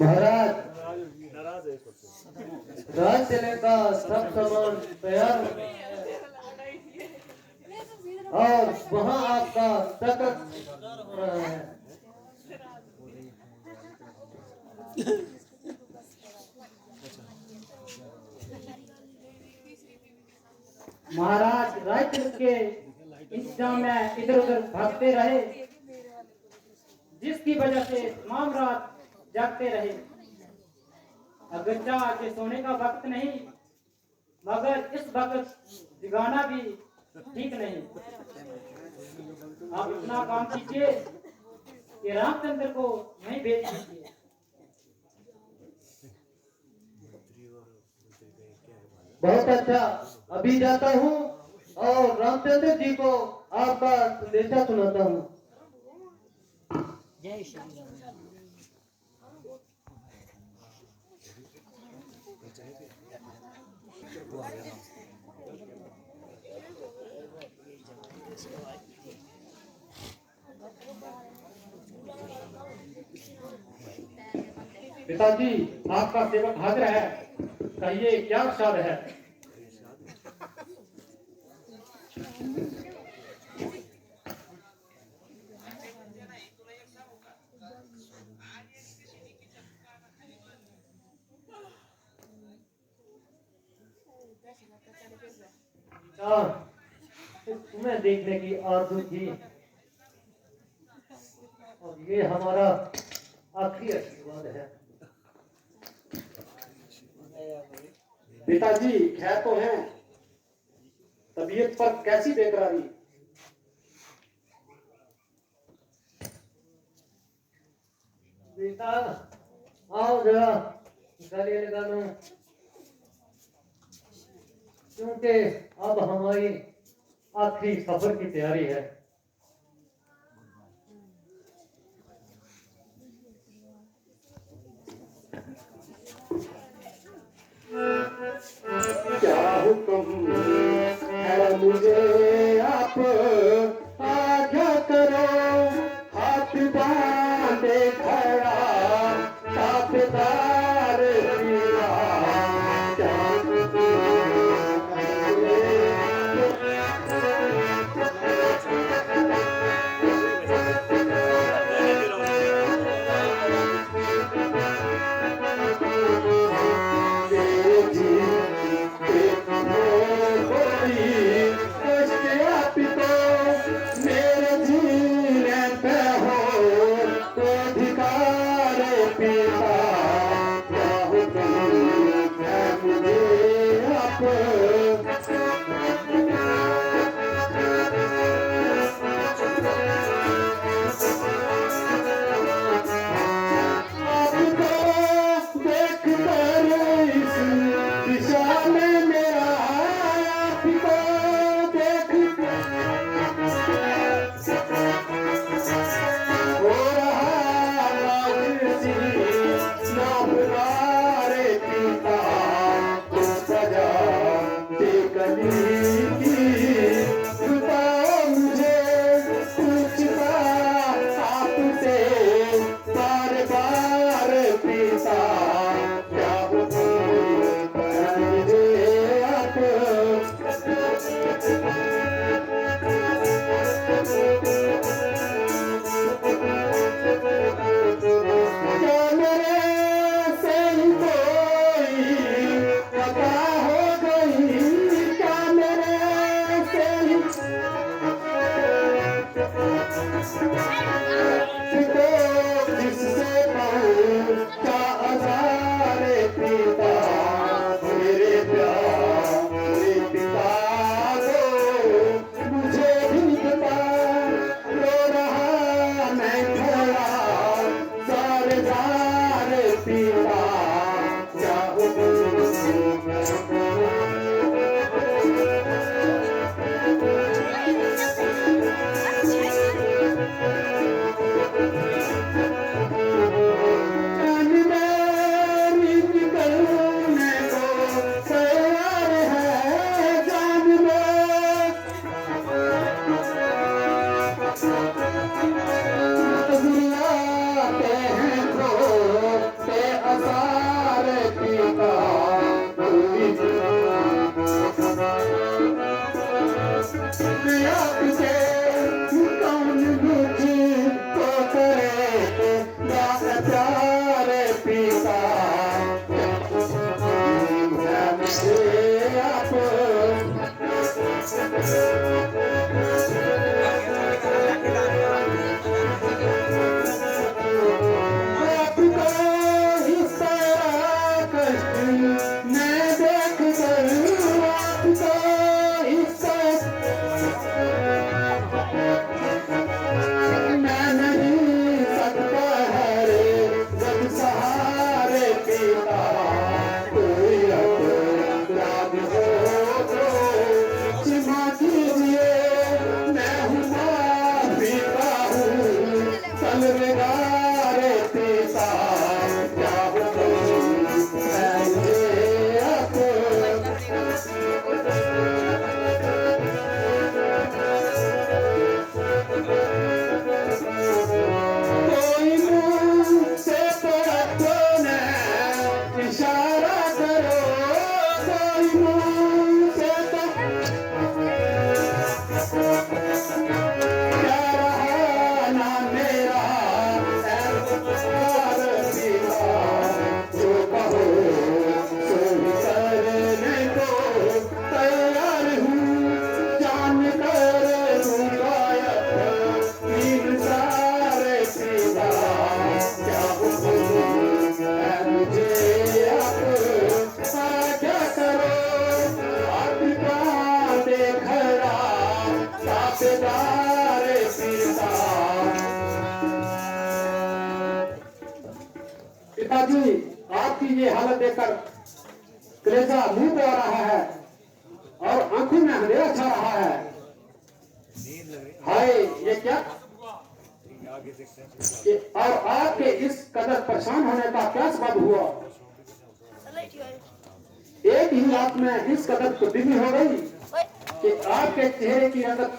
महाराज राज चले का सब सामान तैयार और वहाँ आपका तख्त हो रहा है। महाराज राजचंद्र के इंतजाम में इधर उधर भागते रहे, जिसकी वजह से तमाम रात जागते रहे। अगर चाह के सोने का वक्त नहीं, मगर इस वक्त जगाना भी ठीक नहीं। आप इतना काम कीजिए कि रामचंद्र को नहीं भेज दीजिए। बहुत अच्छा, अभी जाता हूँ और रामचंद्र जी को आपका संदेशा सुनाता हूँ। जय श्री राम। पिताजी, आपका सेवक हाजिर है, कहिए क्या इरशाद है। तुम्हें देखने की आरज़ू थी और ये हमारा आखिरी आशीर्वाद है। पिताजी खैर तो हैं, तबीयत पर कैसी बेकरारी। बेटा आओ जरा गले लगा लो, क्योंकि अब हमारी आखिरी सफर की तैयारी है। क्या हुक्म है मुझे आप आज्ञा करो, हाथ बांधे खड़ा ताबेदार पिया। आपके कौन मुझको करे प्यारे पिता आप आपका ही सारा कष्ट मैं देख कर आपका ही मैं नहीं सकता है रे जब सहारे पिता कोई अपराध हो तो क्षमा कीजिए मैं हूँ माफी का हूँ तलवार पिता क्या कोई मुझसे तड़पने इशारा करो कोई मुझसे क्या रहा ना मेरा ऐतबार पिता जो कहो सो करने को तैयार हूँ जान कर दूंगा तीन सारे पिता क्या मुझे आप क्या करो आपका देख रहा साथेदार पिता पिताजी आपकी ये हालत देखकर कलेजा मुंह पे आ रहा है और आंखों में अंधेरा छा रहा है हाय ये क्या और आपके इस कदर परेशान होने का क्या सबब हुआ एक ही रात में इस कदर तब्दीली हो गई कि आपके चेहरे की रंगत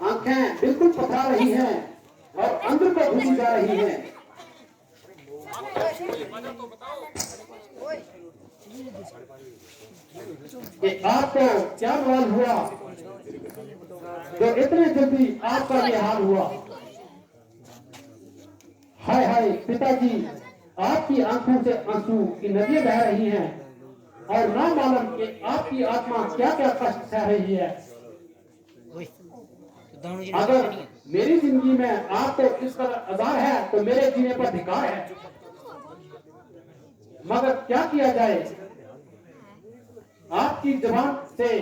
आंखें बिल्कुल पथरा रही हैं और अंदर को घुसी जा रही हैं कि आपको क्या मालूम हुआ जो इतने जल्दी आपका ये हाल हुआ हाय हाय पिताजी आपकी आंखों से आंसू की नदियां बह रही हैं और ना मालूम कि आपकी आत्मा क्या क्या कष्ट सह रही है अगर मेरी जिंदगी में आपको इस कदर आजार है तो मेरे जीने पर धिक्कार है मगर क्या किया जाए आपकी जुबान से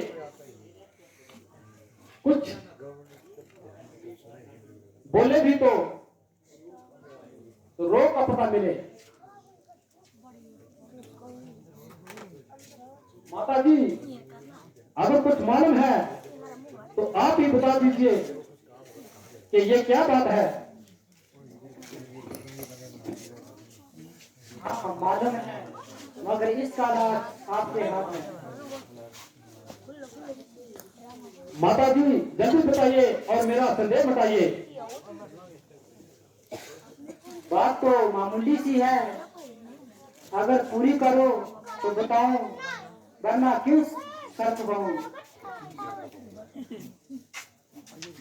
कुछ बोले भी तो रोग का पता मिले माता जी अगर कुछ मालूम है तो आप ही बता दीजिए कि ये क्या बात है हाँ मालूम है मगर इसका इलाज आपके हाथ में माता जी जल्दी बताइए और मेरा संदेह बताइए बात तो मामूली सी है अगर पूरी करो तो बताऊं वरना क्यों शर्त कहूं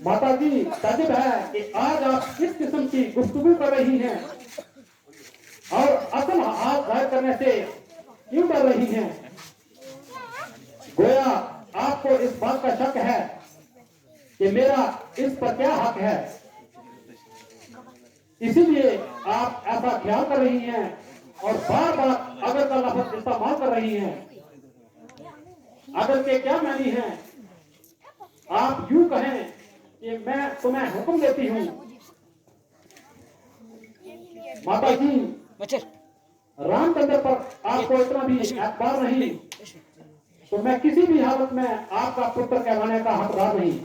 माता जी ताजुब है कि आज आप इस किस्म की गुफ्तगू कर रही हैं और असल हाथ जाहिर करने से क्यों डर रही हैं गोया आपको इस बात का शक है कि मेरा इस पर क्या हक है इसीलिए आप ऐसा ख्याल कर रही हैं और बार बार अगर का लफ्ज इस्तेमाल कर रही हैं अगर के क्या मानी है आप यूं कहें कि मैं तुम्हें हुक्म देती हूं माता जी रामचंद्र पर आपको इतना भी एतबार नहीं तो मैं किसी भी हालत में आपका पुत्र कहलाने का हकदार नहीं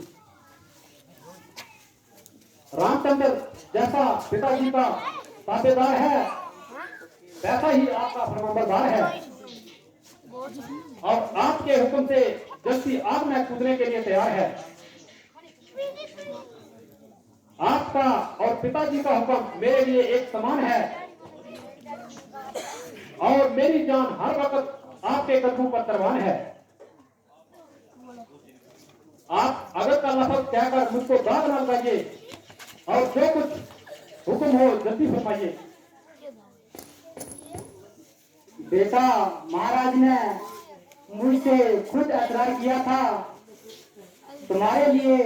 रामचंद्र जैसा पिताजी का ताबेदार है वैसा ही आपका फरमाबरदार है और आपके हुक्म से जल्दी आग में कूदने के लिए तैयार है आपका और पिताजी का हुक्म मेरे लिए एक समान है और मेरी जान हर वक्त आपके कदमों पर परवान है। आप अगर का लफ्ज कहकर मुझको दाग न लगाइए और जो कुछ हुक्म हो जल्दी फरमाइए। बेटा, महाराज ने मुझसे खुद एतरार किया था, तुम्हारे लिए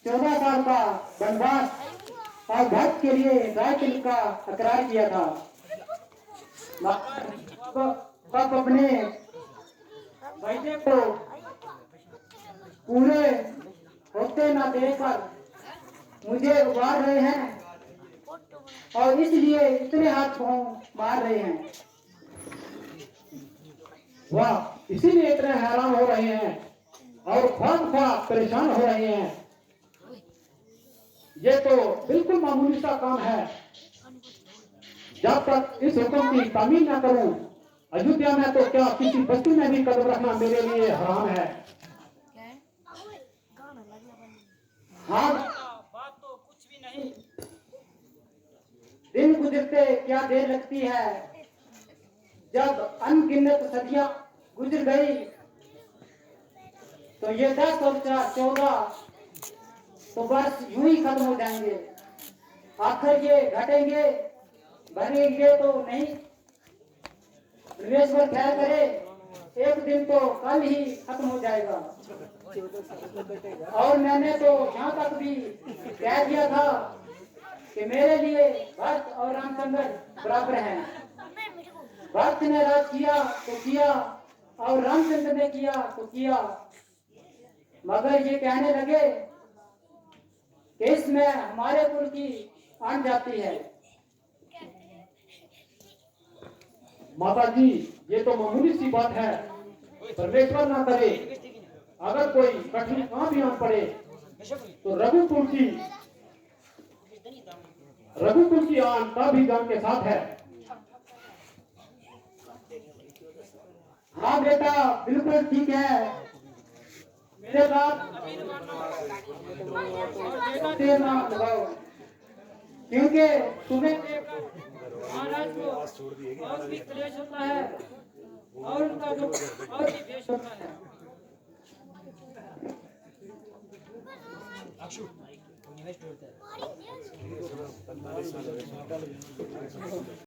14 साल का वनवास और भक्त के लिए राजतिलक का इकरार किया था। अब अपने बेटे को पूरे होते न देकर मुझे उबार रहे हैं और इसलिए इतने हाथ पांव मार रहे हैं। वाह, इसीलिए इतने हैरान हो रहे हैं और खामखा परेशान हो रहे हैं। ये तो बिल्कुल मामूली सा काम है। जब तक इस हुक्म की तामील न करूं, अयोध्या में तो क्या किसी बस्ती में भी कदम रखना मेरे लिए हराम है। हाँ, बात तो कुछ भी नहीं। दिन गुजरते क्या देर लगती है, जब अनगिनत सदियां गुजर गई तो ये 10 और 4 14 तो बस यूं ही खत्म हो जाएंगे। आखिर ये घटेंगे बढ़ेंगे तो नहीं। परमेश्वर खैर करे, एक दिन तो कल ही खत्म हो जाएगा। और मैंने तो यहाँ तक भी कह दिया था कि मेरे लिए भक्त और रामचंद्र बराबर हैं। भक्त ने राज किया तो किया और रामचंद्र ने किया तो किया, मगर ये कहने लगे कि इसमें हमारे कुल की आन जाती है। माता जी, ये तो मामूली सी बात है। परमेश्वर ना करे अगर कोई कठिन काम भी आन पड़े तो रघुकुल की आन का भी जान के साथ है। हाँ बेटा, बिल्कुल ठीक है। मेरे साथ देर ना लगाओ, क्योंकि तुम्हें महाराज को और भी क्लेश होता है और उनका जो और भी द्वेष होता है।